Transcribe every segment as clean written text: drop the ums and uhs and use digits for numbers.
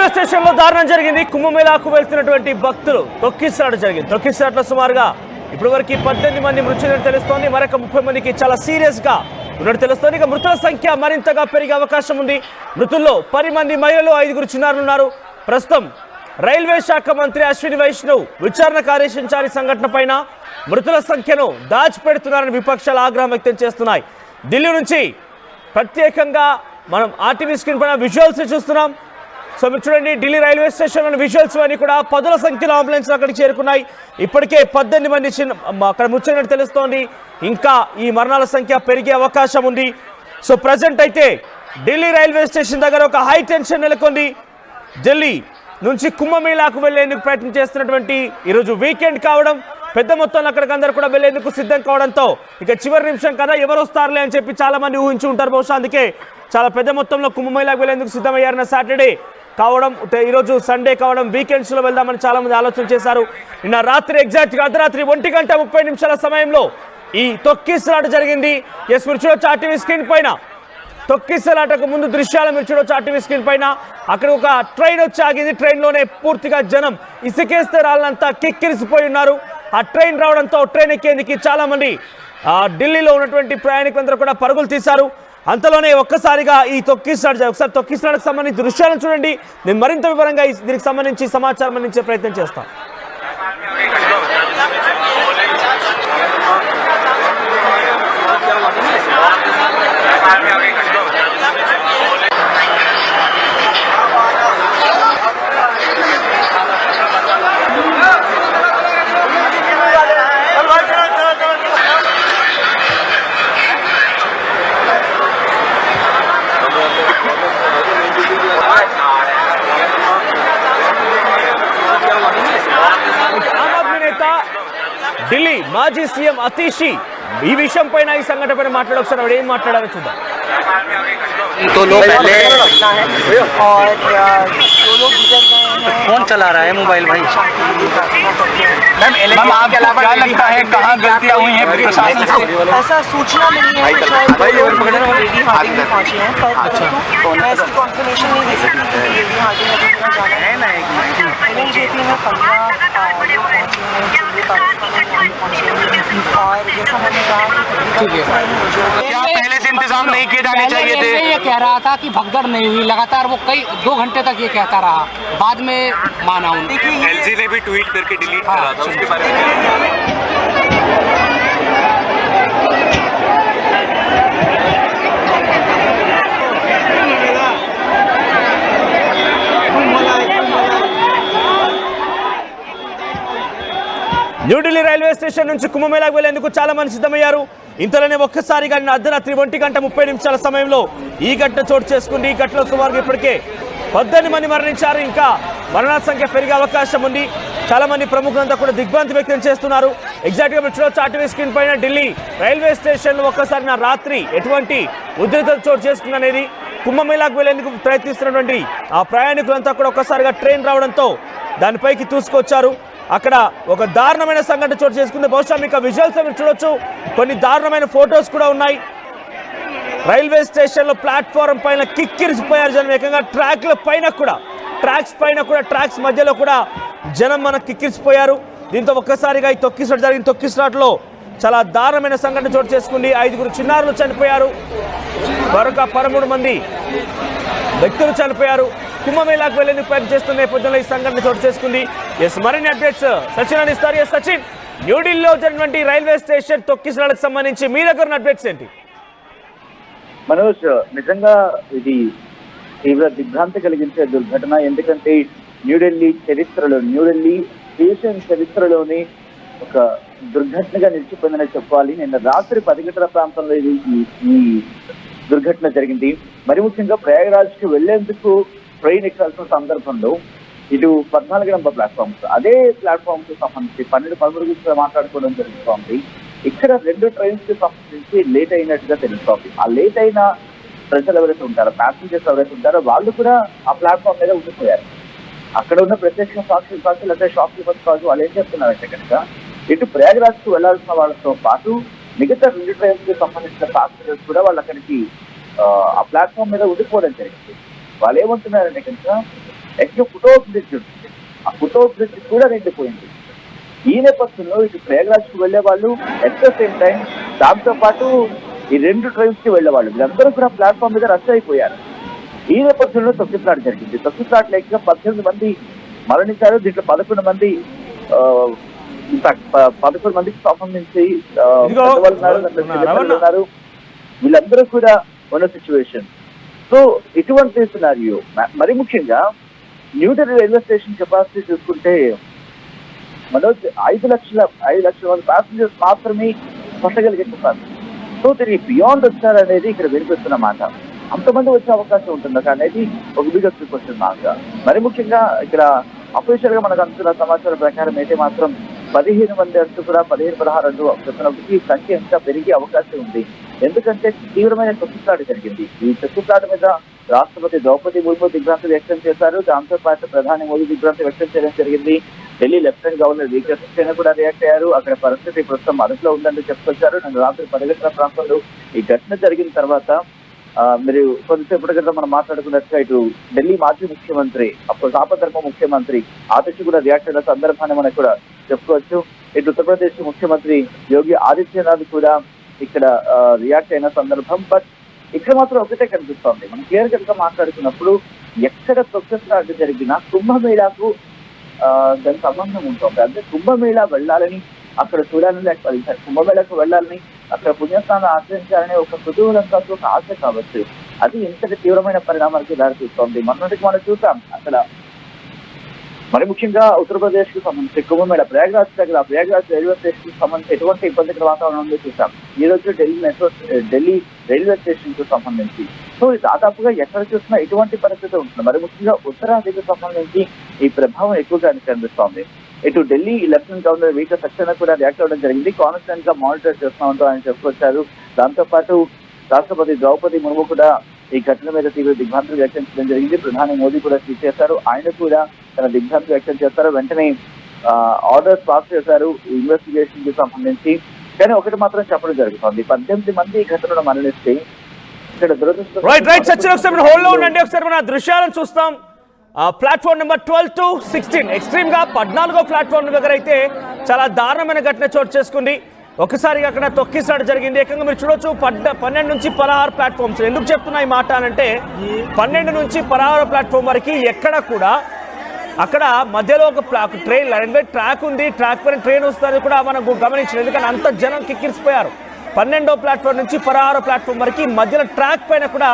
Railway station లో దారుణం జరిగింది. కుంభమేళాకు వెళ్తున్నటువంటి భక్తులు తొక్కిసలాట జరిగింది. తొక్కిసలాటలో సుమారుగా ఇప్పటి వరకు 18 మంది మృత్యునని తెలుస్తోంది. మరొక 30 మందికి చాలా సీరియస్ గా ఉన్నట్టు తెలుస్తోంది. ఇక మృతుల సంఖ్య మరింతగా పెరిగే అవకాశం ఉంది. మృతుల్లో 10 మంది మహిళలు, 5 చిన్నారులు ఉన్నారు. ప్రస్తుతం రైల్వే శాఖ మంత్రి అశ్విని వైష్ణవ్ విచారణకు ఆదేశించారు. సంఘటన పైన మృతుల సంఖ్యను దాచిపెడుతున్నారని విపక్షాలు ఆగ్రహం వ్యక్తం చేస్తున్నాయి. ఢిల్లీ నుంచి ప్రత్యేకంగా మనం ఆర్టీవీ స్క్రీన్ పైన విజువల్స్ చూస్తున్నాం. సో మీరు చూడండి, ఢిల్లీ రైల్వే స్టేషన్లోని విజువల్స్ అన్ని కూడా పదుల సంఖ్యలో అంబులెన్స్లు అక్కడికి చేరుకున్నాయి. ఇప్పటికే 18 మంది అక్కడ మృత్యునని తెలుస్తోంది. ఇంకా ఈ మరణాల సంఖ్య పెరిగే అవకాశం ఉంది. సో ప్రజెంట్ అయితే ఢిల్లీ రైల్వే స్టేషన్ దగ్గర ఒక హై టెన్షన్ నెలకొంది. ఢిల్లీ నుంచి కుంభమేళాకు వెళ్లేందుకు ప్రయత్నం చేస్తున్నటువంటి ఈరోజు వీకెండ్ కావడం, పెద్ద మొత్తంలో అక్కడికి అందరూ కూడా వెళ్లేందుకు సిద్ధం కావడంతో ఇక చివరి నిమిషం కదా ఎవరు వస్తారులే అని చెప్పి చాలా మంది ఊహించి ఉంటారు బహుశా. అందుకే చాలా పెద్ద మొత్తంలో కుంభమేళాకు వెళ్లేందుకు సిద్ధమయ్యారన్న సాటర్డే కావడం, ఈరోజు సండే కావడం, వీకెండ్స్లో వెళ్దామని చాలా మంది ఆలోచన చేశారు. నిన్న రాత్రి ఎగ్జాక్ట్గా అర్ధరాత్రి 1:30 సమయంలో ఈ తొక్కిసలాట జరిగింది. ఎస్, మీరు చూడొచ్చు ఆర్టీవీ స్క్రీన్ పైన తొక్కిసలాటకు ముందు దృశ్యాలు మీరు చూడొచ్చు ఆర్టీవీ స్క్రీన్ పైన. అక్కడ ఒక ట్రైన్ వచ్చి ఆగింది. ట్రైన్లోనే పూర్తిగా జనం ఇసుకేస్తే రాళ్ళంతా కిక్కిరిసిపోయి ఉన్నారు. ఆ ట్రైన్ రావడంతో ట్రైన్ ఎక్కేందుకు చాలా మంది ఢిల్లీలో ఉన్నటువంటి ప్రయాణికులందరూ కూడా పరుగులు తీశారు. అంతలోనే ఒక్కసారిగా ఈ ఒకసారి తొక్కిసలాటకు సంబంధించి దృశ్యాలను చూడండి. నేను మరింత వివరంగా దీనికి సంబంధించి సమాచారం అందించే ప్రయత్నం చేస్తాను. ఢిల్లీ మాజీ సీఎం అతీషీ ఈ విషయం పైన ఈ సంఘటన పైన మాట్లాడొకసారి ఆవిడ ఏం మాట్లాడారో చూద్దాం. कौन चला रहा है मोबाइल भाई? मैम आपको क्या लगता है कहाँ गलतियाँ हुई हैं प्रशासन से? ऐसा सूचना मिली है कि शायद लेडी हार्डिंग में पहुंचे हैं, पर मैं इसकी कॉन्फर्मेशन नहीं दे सकती कि लेडी हार्डिंग में पूरा जाना है ना। एनएलजेपी में 15 लोग पहुंचे हैं और जैसा मैंने कहा क्या पहले से इंतजाम नहीं किए जाने चाहिए थे? ये कह रहा था कि भगदड़ नहीं हुई, लगातार वो कई 2 घंटे तक ये कहता रहा, बाद में माना उन्होंने। एलजी ने भी ट्वीट करके डिलीट करा था, उसके बारे में న్యూఢిల్లీ రైల్వే స్టేషన్ నుంచి కుంభమేళాకు వెళ్లేందుకు చాలా మంది సిద్ధమయ్యారు. ఇంతలోనే ఒక్కసారిగా అర్ధరాత్రి 1:30 సమయంలో ఈ ఘటన చోటు చేసుకుంది. ఈ ఘటనలో సుమారుగా ఇప్పటికే 18 మంది మరణించారు. ఇంకా మరణాల సంఖ్య పెరిగే అవకాశం ఉంది. చాలా మంది ప్రముఖులంతా కూడా దిగ్భ్రాంతి వ్యక్తం చేస్తున్నారు. ఎగ్జాక్ట్గా మీరు చూడొచ్చు ఆర్టీవీ స్క్రీన్ పైన ఢిల్లీ రైల్వే స్టేషన్లో ఒక్కసారి రాత్రి ఎటువంటి ఉద్రిక్తత చోటు చేసుకుందనేది. కుంభమేళాకు వెళ్లేందుకు ప్రయత్నిస్తున్నటువంటి ఆ ప్రయాణికులంతా కూడా ఒక్కసారిగా ట్రైన్ రావడంతో దానిపైకి దూసుకొచ్చారు. అక్కడ ఒక దారుణమైన సంఘటన చోటు చేసుకుంది. బహుశా మీకు విజువల్స్ మీరు చూడొచ్చు, కొన్ని దారుణమైన ఫొటోస్ కూడా ఉన్నాయి. రైల్వే స్టేషన్లో ప్లాట్ఫారం పైన కిక్కిరిసిపోయారు జనం. ఏకంగా ట్రాక్స్ మధ్యలో కూడా జనం మనకు కిక్కిరిసిపోయారు. దీంతో ఒక్కసారిగా ఈ తొక్కిసలాట జరిగిన తొక్కిసలాటలో చాలా దారుణమైన సంఘటన చోటు చేసుకుంది. 5 చిన్నారులు చనిపోయారు, మరొక 13 మంది వ్యక్తులు చనిపోయారు. కుంభమేళాకు వెళ్లేందుకు ప్రయత్నం చేస్తున్న నేపథ్యంలో ఈ సంఘటన చోటు చేసుకుంది. ఎస్, మరిన్ని అప్డేట్స్ సచిన్ అందిస్తారు. ఎస్ సచిన్, న్యూఢిల్లీలో జరిగినటువంటి రైల్వే స్టేషన్ తొక్కిసలాటకు సంబంధించి మీ దగ్గర అప్డేట్స్ ఏంటి? మనోజ్, నిజంగా ఇది తీవ్ర దిగ్భ్రాంతి కలిగించే దుర్ఘటన. ఎందుకంటే న్యూఢిల్లీ స్టేషన్ చరిత్రలోని ఒక దుర్ఘటనగా నిలిచిపోయిందని చెప్పాలి. నిన్న రాత్రి 10 గంటల ప్రాంతంలో ఈ దుర్ఘటన జరిగింది. మరి ముఖ్యంగా ప్రయాగరాజ్కి వెళ్లేందుకు ట్రైన్ ఎక్కాల్సిన సందర్భంలో ఇటు 14 నంబర్ ప్లాట్ఫామ్స్, అదే ప్లాట్ఫామ్స్ సంబంధించి 12-13 గురించి మాట్లాడుకోవడం జరుగుతోంది. ఇక్కడ 2 ట్రైన్స్ కి సంబంధించి లేట్ అయినట్టుగా తెలుస్తోంది. ఆ లేట్ అయిన ప్రజలు ఎవరైతే ఉంటారో, ప్యాసింజర్స్ ఎవరైతే ఉంటారో వాళ్ళు కూడా ఆ ప్లాట్ఫామ్ మీద ఉండిపోయారు. అక్కడ ఉన్న ప్రత్యక్ష సాక్షులు అంటే షాప్ కీపర్స్ కావచ్చు, వాళ్ళు ఏం చెప్తున్నారంటే కనుక ఇటు ప్రయాగరాజ్కు వెళ్లాల్సిన వాళ్ళతో పాటు మిగతా 2 ట్రైన్స్ కి సంబంధించిన ప్యాసింజర్స్ కూడా వాళ్ళు అక్కడికి ఆ ప్లాట్ఫామ్ మీద ఉండిపోవడం జరిగింది. వాళ్ళు ఏమంటున్నారంటే కనుక ఎక్కువ ఫుట్ఓవర్ బ్రిడ్జ్ ఉంటుంది, ఆ ఫుట్ఓవర్ బ్రిడ్జ్ కూడా నిండిపోయింది. ఈ నేపథ్యంలో ఇటు ప్రయాగరాజ్ కు వెళ్లే వాళ్ళు ఎట్ ద సేమ్ టైం దాంతో పాటు ఈ 2 ట్రైన్స్ కి వెళ్లే వాళ్ళు వీళ్ళందరూ కూడా ప్లాట్ఫామ్ మీద రష్ అయిపోయారు. ఈ నేపథ్యంలో తొక్కిసలాట జరిగింది. తొక్కిసలాట లేక 18 మంది మరణించారు. దీంట్లో 11 మంది 11 మందికి సంబంధించి ఉన్నారు. వీళ్ళందరూ కూడా ఉన్న సిచ్యువేషన్. సో ఇటువంటి సినారియో మరి ముఖ్యంగా న్యూఢిల్లీ రైల్వే స్టేషన్ కెపాసిటీ చూసుకుంటే మనోజ్ 5 లక్షల మంది ప్యాసింజర్స్ మాత్రమే పట్టగలిగే కెపాసిటీ. సో దీనికి బియాండ్ వచ్చారనేది ఇక్కడ వినిపిస్తున్న మాట. అంతమంది వచ్చే అవకాశం ఉంటుందా అనేది ఒక బిగ్ క్వశ్చన్ మార్క్. మరి ముఖ్యంగా ఇక్కడ అఫీషియల్ గా మనకు అందుతున్న సమాచారం ప్రకారం అయితే మాత్రం 15 మంది అంటూ కూడా 15-16 అంటూ చెప్తున్నప్పటికీ ఈ సంఖ్య ఇంకా పెరిగే అవకాశం ఉంది. ఎందుకంటే తీవ్రమైన తొక్కిసలాట జరిగింది. ఈ తొక్కిసలాట మీద రాష్ట్రపతి ద్రౌపది ముర్ము దిగ్భ్రాంతి వ్యక్తం చేశారు. దాంతో పాటు ప్రధాని మోదీ దిగ్భ్రాంతి వ్యక్తం చేయడం జరిగింది. ఢిల్లీ లెఫ్టినెంట్ గవర్నర్ వీకే సక్సేనా కూడా రియాక్ట్ అయ్యారు. అక్కడ పరిస్థితి ప్రస్తుతం అదుపులో ఉందని చెప్పుకొచ్చారు. నిన్న రాత్రి 10 గంటల ప్రాంతంలో ఈ ఘటన జరిగిన తర్వాత మీరు కొద్దిసేపటి క్రితం మనం మాట్లాడుకున్నట్టుగా ఇటు ఢిల్లీ మాజీ ముఖ్యమంత్రి అప్పుడు ఆపధర్మ ముఖ్యమంత్రి ఆతిష్ కూడా రియాక్ట్ అయిన సందర్భాన్ని మనకు కూడా చెప్పుకోవచ్చు. ఇటు ఉత్తరప్రదేశ్ ముఖ్యమంత్రి యోగి ఆదిత్యనాథ్ కూడా ఇక్కడ రియాక్ట్ అయిన సందర్భం. బట్ ఇక్కడ మాత్రం ఒకటే కనిపిస్తోంది. మనం క్లియర్ కట్ గా మాట్లాడుకున్నప్పుడు ఎక్కడ తొక్కిసలాట జరిగినా కుంభమేళాకు దానికి సంబంధం ఉంటుంది. అంటే కుంభమేళా వెళ్ళాలని అక్కడ చూడాలని లేకపోతే కుంభమేళాకు వెళ్ళాలని అక్కడ పుణ్యస్థానం ఆచరించాలనే ఒక కుతూహలంతో ఒక ఆశ కావచ్చు. అది ఇంతటి తీవ్రమైన పరిణామాలకు దారితీస్తోంది. మొన్నటికి మనం చూసాం అక్కడ మరి ముఖ్యంగా ఉత్తరప్రదేశ్ కు సంబంధించి కుంభమేళ ప్రయాగరాజ్ రైల్వే స్టేషన్ కు సంబంధించి ఎటువంటి ఇబ్బందికర వాతావరణం ఉందో చూసాం. ఈ రోజు ఢిల్లీ రైల్వే స్టేషన్ కు సంబంధించి సో దాదాపుగా ఎక్కడ చూసినా ఎటువంటి పరిస్థితి ఉంటుంది. మరి ముఖ్యంగా ఉత్తరాదికి సంబంధించి ఈ ప్రభావం ఎక్కువగా కనిపిస్తోంది. ఇటు ఢిల్లీ లెఫ్టినెంట్ గవర్నర్ వీకే సక్సేనా కూడా రియాక్ట్ అవ్వడం జరిగింది. కాన్స్టెంట్ గా మానిటర్ చేస్తున్నామంటూ ఆయన చెప్పుకొచ్చారు. దాంతో పాటు రాష్ట్రపతి ద్రౌపది ముర్ము కూడా ఈ ఘటన మీద తీవ్ర దిగ్భ్రాంతి వ్యక్తం చేయడం జరిగింది. ప్రధాని మోదీ కూడా ట్వీట్ చేశారు. ఆయన కూడా తన దిగ్భ్రాంతి వ్యక్తం చేస్తారు. వెంటనే ఆర్డర్స్ పాస్ చేశారు ఇన్వెస్టిగేషన్ కి సంబంధించి. కానీ ఒకటి మాత్రం చెప్పడం జరుగుతుంది, 18 మంది ఈ ఘటనలో మరణిస్తే ఇక్కడ దురదృష్టం. హోల్డ్ లో ఉండండి, ఒకసారి మన దృశ్యాలను చూస్తాం. ప్లాట్ఫామ్ నెంబర్ 12 to 16 ఎక్స్ట్రీమ్ గా 14వ ప్లాట్ఫామ్ దగ్గర అయితే చాలా దారుణమైన ఘటన చోటు చేసుకుంది. ఒకసారిగా అక్కడ తొక్కిసలాట జరిగింది. ఏకంగా మీరు చూడొచ్చు 12 నుంచి 16 ప్లాట్ఫామ్స్. ఎందుకు చెప్తున్నా ఈ మాట అంటే 12 నుంచి 16 ప్లాట్ఫామ్ వరకు ఎక్కడ కూడా అక్కడ మధ్యలో ఒక ట్రైన్ రైల్వే ట్రాక్ ఉంది. ట్రాక్ పైన ట్రైన్ వస్తుంది కూడా మనం గమనించారు. ఎందుకంటే అంత జనం కిక్కిరిసిపోయారు. 12వ ప్లాట్ఫామ్ నుంచి 16 ప్లాట్ఫామ్ వరకు మధ్యలో ట్రాక్ పైన కూడా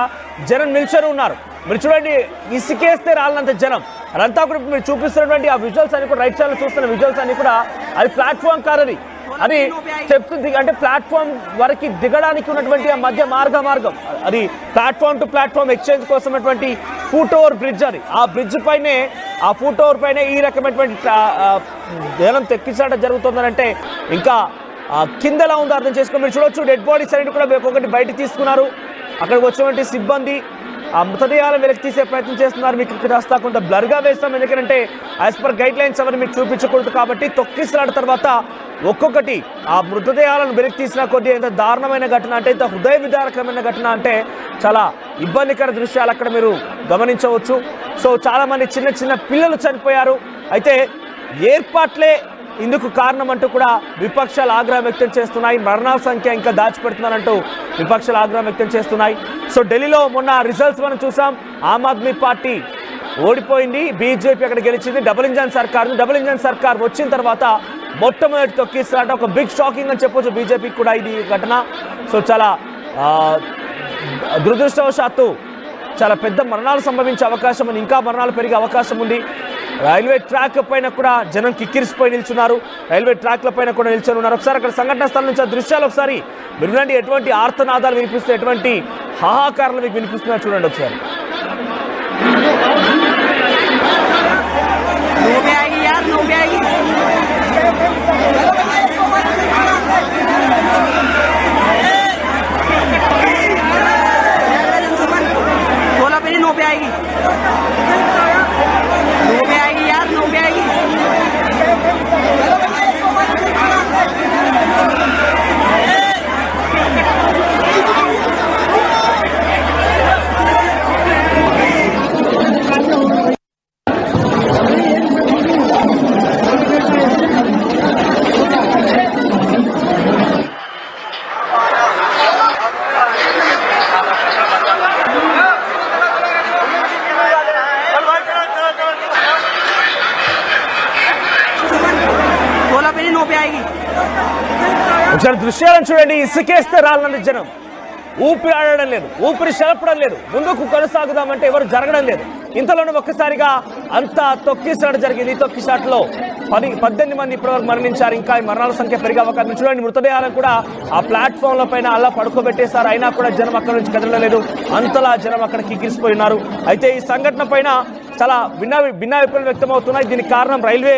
జనం నిల్చొని ఉన్నారు. మీరు చూడండి, ఇసుకేస్తే రాలినంత జనం. అదంతా కూడా మీరు చూపిస్తున్నటువంటి ఆ విజువల్స్ అన్ని కూడా రైట్ సైడ్ లో చూస్తున్న విజువల్స్ అన్ని కూడా అది ప్లాట్ఫామ్ కాదు, అది స్టెప్స్ అంటే ప్లాట్ఫామ్ వరకు దిగడానికి ఉన్నటువంటి ఆ మధ్య మార్గం అది ప్లాట్ఫామ్ టు ప్లాట్ఫామ్ ఎక్స్చేంజ్ కోసం ఫుట్ ఓవర్ బ్రిడ్జ్. అది ఆ బ్రిడ్జ్ పైనే ఆ ఫుట్ ఓవర్ పైన ఈ రకమైనటువంటి జనం తెక్కిసలాట జరుగుతుందంటే ఇంకా కిందలా ఉందో అర్థం చేసుకొని మీరు చూడొచ్చు. డెడ్ బాడీస్ అన్ని కూడా ఒకటి బయట తీసుకున్నారు. అక్కడికి వచ్చినటువంటి సిబ్బంది ఆ మృతదేహాలను వెలికి తీసే ప్రయత్నం చేస్తున్నారు. మీకు ఇక్కడ రాస్తా కొంత బ్లర్గా వేస్తాం, ఎందుకంటే యాజ్ పర్ గైడ్ లైన్స్ అవన్నీ మీకు చూపించకూడదు కాబట్టి. తొక్కిసలాట తర్వాత ఒక్కొక్కటి ఆ మృతదేహాలను వెలికి తీసిన కొద్దీ ఎంత దారుణమైన ఘటన అంటే, ఇంత హృదయ విదారకమైన ఘటన అంటే చాలా ఇబ్బందికర దృశ్యాలు అక్కడ మీరు గమనించవచ్చు. సో చాలా మంది చిన్న పిల్లలు చనిపోయారు. అయితే ఏర్పాట్లే ఇందుకు కారణం అంటూ కూడా విపక్షాలు ఆగ్రహం వ్యక్తం చేస్తున్నాయి. మరణాల సంఖ్య ఇంకా దాచిపెడుతున్నారంటూ విపక్షాలు ఆగ్రహం వ్యక్తం చేస్తున్నాయి. సో ఢిల్లీలో మొన్న రిజల్ట్స్ మనం చూసాం. ఆమ్ ఆద్మీ పార్టీ ఓడిపోయింది, బీజేపీ అక్కడ గెలిచింది. డబుల్ ఇంజన్ సర్కార్ వచ్చిన తర్వాత మొట్టమొదటి తొక్కిసలాట ఒక బిగ్ షాకింగ్ అని చెప్పొచ్చు బీజేపీకి కూడా ఇది ఘటన. సో చాలా దురదృష్టవశాత్తు చాలా పెద్ద మరణాలు సంభవించే అవకాశం ఉంది, ఇంకా మరణాలు పెరిగే అవకాశం ఉంది. రైల్వే ట్రాక్ పైన కూడా జనం కిక్కిరిసిపోయి నిల్చున్నారు. రైల్వే ట్రాక్ల పైన కూడా నిల్చొని ఉన్నారు. ఒకసారి అక్కడ సంఘటన స్థలం నుంచి ఆ దృశ్యాలు ఒకసారి వినండి. ఎటువంటి ఆర్తనాదాలు వినిపిస్తాయి, ఎటువంటి హాహాకారాలు మీకు వినిపిస్తున్నాయో చూడండి ఒకసారి. ఒకసారి దృశ్యాలను చూడండి. ఇసుకేస్తే రాళ్ళని జనం, ఊపిరి ఆడడం లేదు, ఊపిరి చెలపడం లేదు, ముందుకు కొనసాగుదామంటే ఎవరు జరగడం లేదు. ఇంతలోనే ఒక్కసారిగా అంతా తొక్కిసాట జరిగింది. తొక్కిసాటలో 18 మంది ఇప్పటివరకు మరణించారు. ఇంకా ఈ మరణాల సంఖ్య పెరిగే అవకాశం. చూడండి, మృతదేహాలను కూడా ఆ ప్లాట్ఫామ్ల పైన అలా పడుకోబెట్టేశారు. అయినా కూడా జనం అక్కడ నుంచి కదలలేదు. అంతలా జనం అక్కడ కిక్కిరిసిపోయినారు. అయితే ఈ సంఘటన పైన చాలా భిన్నాభిప్రాయాలు వ్యక్తమవుతున్నాయి. దీనికి కారణం రైల్వే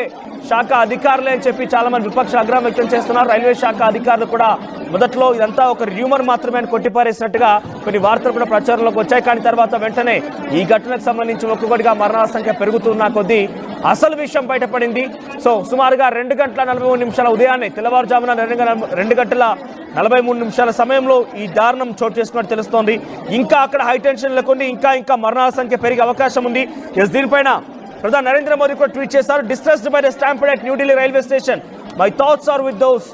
శాఖ అధికారులే అని చెప్పి చాలా మంది విపక్ష ఆగ్రహం వ్యక్తం చేస్తున్నారు. రైల్వే శాఖ అధికారులు కూడా మొదట్లో ఇదంతా ఒక ర్యూమర్ మాత్రమే అని కొట్టిపారేసినట్టుగా కొన్ని వార్తలు కూడా ప్రచారంలోకి వచ్చాయి. కానీ తర్వాత వెంటనే ఈ ఘటనకు సంబంధించి ఒక్కొక్కటిగా మరణాల సంఖ్య పెరుగుతున్న కొద్దీ అసలు విషయం బయటపడింది. సో సుమారుగా 2 గంటల 43 నిమిషాల ఉదయాన్నే తెల్లవారుజామున 2 గంటల 43 నిమిషాల సమయంలో ఈ దారుణం చోటు చేసుకున్నట్టు తెలుస్తోంది. ఇంకా అక్కడ హైటెన్షన్ లేకుండా ఇంకా మరణాల సంఖ్య పెరిగే అవకాశం ఉంది. దీనిపైన ప్రధాని నరేంద్ర మోదీ కూడా ట్వీట్ చేశారు. Distressed by the stampede at New Delhi railway station. My thoughts are with those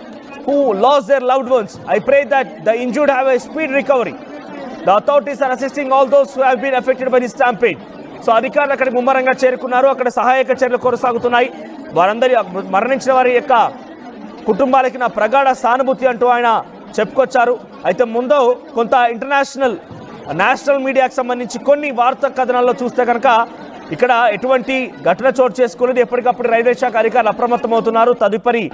who lost their loved ones. I pray that the injured have a speed recovery. The authorities are assisting all those who have been affected by the stampede. So అధికారులు అక్కడికి ముమ్మరంగా చేరుకున్నారు. అక్కడ సహాయక చర్యలు కొనసాగుతున్నాయి. వారందరి మరణించిన వారి యొక్క కుటుంబాలకి నా ప్రగాఢ సానుభూతి అంటూ ఆయన చెప్పుకొచ్చారు. అయితే ముందు కొంత నేషనల్ మీడియాకు సంబంధించి కొన్ని వార్తా కథనాల్లో చూస్తే కనుక ఇక్కడ ఎటువంటి ఘటన చోటు చేసుకోలేదు. ఎప్పటికప్పుడు రైల్వే శాఖ అధికారులు అప్రమత్తమవుతున్నారు. తదుపరి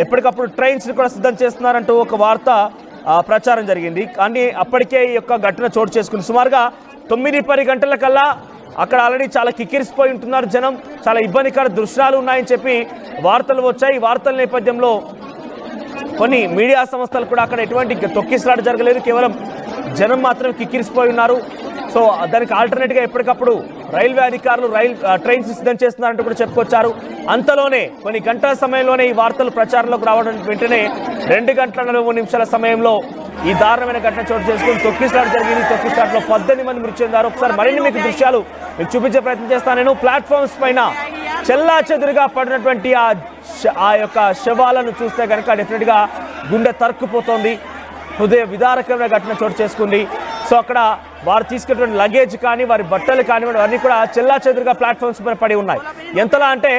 ఎప్పటికప్పుడు ట్రైన్స్ని కూడా సిద్ధం చేస్తున్నారంటూ ఒక వార్త ప్రచారం జరిగింది. కానీ అప్పటికే ఈ యొక్క ఘటన చోటు చేసుకుంది. సుమారుగా 9-10 గంటల కల్లా అక్కడ ఆల్రెడీ చాలా కిక్కిరిసిపోయి ఉంటున్నారు జనం. చాలా ఇబ్బందికర దృశ్యాలు ఉన్నాయని చెప్పి వార్తలు వచ్చాయి. ఈ వార్తల నేపథ్యంలో కొన్ని మీడియా సంస్థలు కూడా అక్కడ ఎటువంటి తొక్కిసలాట జరగలేదు, కేవలం జనం మాత్రం కిక్కిరిసిపోయి ఉన్నారు. సో దానికి ఆల్టర్నేట్గా ఎప్పటికప్పుడు రైల్వే అధికారులు ట్రైన్స్ సిద్ధం చేస్తున్నారంటూ కూడా చెప్పుకొచ్చారు. అంతలోనే కొన్ని గంటల సమయంలోనే ఈ వార్తలు ప్రచారంలోకి రావడం వెంటనే 2 గంటల 43 నిమిషాల సమయంలో ఈ దారుణమైన ఘటన చోటు చేసుకుని తొక్కిసలాట జరిగింది. తొక్కిసలాటలో 18 మంది మృతి చెందారు. ఒకసారి మరిన్ని మీకు దృశ్యాలు మీకు చూపించే ప్రయత్నం చేస్తాను. నేను ప్లాట్ఫామ్స్ పైన చెల్లాచెదురుగా పడినటువంటి ఆ యొక్క శవాలను చూస్తే కనుక డెఫినెట్గా గుండె తరుక్కుపోతోంది. హృదయ విదారకమైన ఘటన చోటు చేసుకుంది. సో అక్కడ వారు తీసుకున్నటువంటి లగేజ్ కానీ వారి బట్టలు కానివ్వండి అన్నీ కూడా చెల్లాచెదురుగా ప్లాట్ఫామ్స్ పైన పడి ఉన్నాయి. ఎంతలా అంటే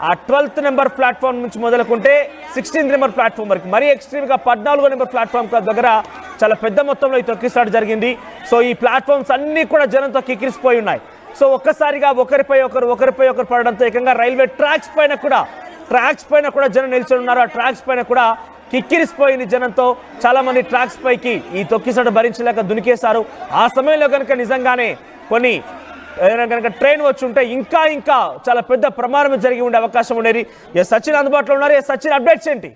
ఆ 12th నెంబర్ ప్లాట్ఫామ్ నుంచి మొదలుకుంటే 16th నెంబర్ ప్లాట్ఫామ్ వరకు, మరీ ఎక్స్ట్రీమ్గా 14వ నెంబర్ ప్లాట్ఫామ్ దగ్గర చాలా పెద్ద మొత్తంలో ఈ తొక్కిసలాట జరిగింది. సో ఈ ప్లాట్ఫామ్స్ అన్నీ కూడా జనంతో కిక్కిరిసిపోయి ఉన్నాయి. సో ఒక్కసారిగా ఒకరిపై ఒకరు పడడంతో ఏకంగా రైల్వే ట్రాక్స్ పైన కూడా జనం నిల్చొని ఉన్నారు. ఆ ట్రాక్స్ పైన కూడా కిక్కిరిసిపోయింది జనంతో. చాలా మంది ట్రాక్స్ పైకి ఈ తొక్కిసలాట భరించలేక దునికేశారు. ఆ సమయంలో కనుక నిజంగానే కొన్ని ఏదైనా కనుక ట్రైన్ వచ్చి ఉంటే ఇంకా చాలా పెద్ద ప్రమాదం జరిగి ఉండే అవకాశం ఉండేది. సచిన్ అందుబాటులో ఉన్నారు. సచిన్, అప్డేట్స్ ఏంటి?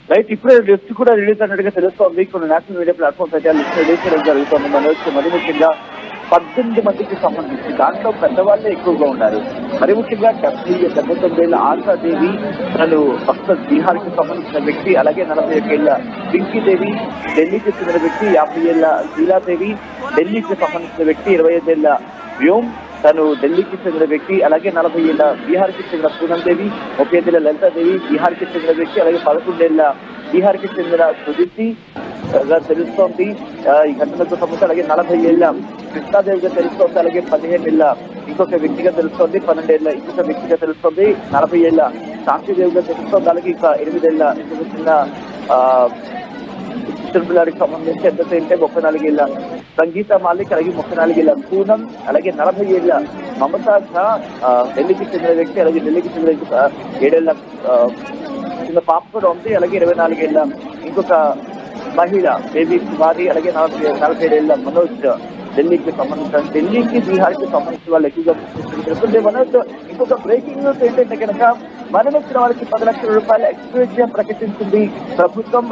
రైట్, ఇప్పుడే లిస్ట్ కూడా రిలీజ్ అయినట్టుగా తెలుస్తోంది. కొన్ని నేషనల్ మీడియా ప్లాట్ఫామ్స్ అయితే లిస్ట్ రిలీజ్ చేయడం జరుగుతుంది. మరి ముఖ్యంగా 18 మందికి సంబంధించి దాంట్లో పెద్దవాళ్ళే ఎక్కువగా ఉన్నారు. మరి ముఖ్యంగా 79 ఏళ్ల ఆశాదేవి తను భక్త బీహార్కి సంబంధించిన వ్యక్తి, అలాగే 41 ఏళ్ల పింకీదేవి ఢిల్లీకి చెందిన వ్యక్తి, 50 ఏళ్ల లీలాదేవి ఢిల్లీకి సంబంధించిన వ్యక్తి, 25 ఏళ్ల వ్యోమ్ తను ఢిల్లీకి చెందిన వ్యక్తి, అలాగే 40 ఏళ్ల బీహార్కి చెందిన పూనం దేవి, 35 ఏళ్ల లలితాదేవి బీహార్కి చెందిన వ్యక్తి, అలాగే 11 ఏళ్ల బీహార్కి చెందిన సుదీప్తి తెలుస్తోంది ఈ ఘటనకు సంబంధించి. అలాగే 40 ఏళ్ల కృష్ణాదేవిగా తెలుస్తోంది. అలాగే 15 ఏళ్ల ఇంకొక వ్యక్తిగా తెలుస్తోంది, 12 ఏళ్ల ఇంకొక వ్యక్తిగా తెలుస్తోంది, 40 ఏళ్ల శాంతిదేవిగా తెలుస్తోంది. అలాగే ఇంకా 8 ఏళ్ల ఇంకొక చిన్న చిరుపిల్లాడికి సంబంధించి ఎంతసేంటే 34 ఏళ్ల సంగీత మాలిక్, అలాగే 34 ఏళ్ల పూనం, అలాగే 40 ఏళ్ల మమతా షా ఢిల్లీకి చెందిన వ్యక్తి, అలాగే ఢిల్లీకి చెందిన 7 ఏళ్ల చిన్న పాప కూడా ఉంది. అలాగే 24 ఏళ్ల ఇంకొక మహిళ బేబీ కుమారి, అలాగే 47 ఏళ్ల మనోజ్ ఢిల్లీకి బీహార్కి సంబంధించిన వాళ్ళు ఎక్కువగా తెలుస్తుంది. మనోజ్, ఇంకొక బ్రేకింగ్ న్యూస్ ఏంటంటే కనుక మరణించిన వారికి 10 లక్షల రూపాయల ఎక్స్గ్రేషియా ప్రకటించింది ప్రభుత్వం.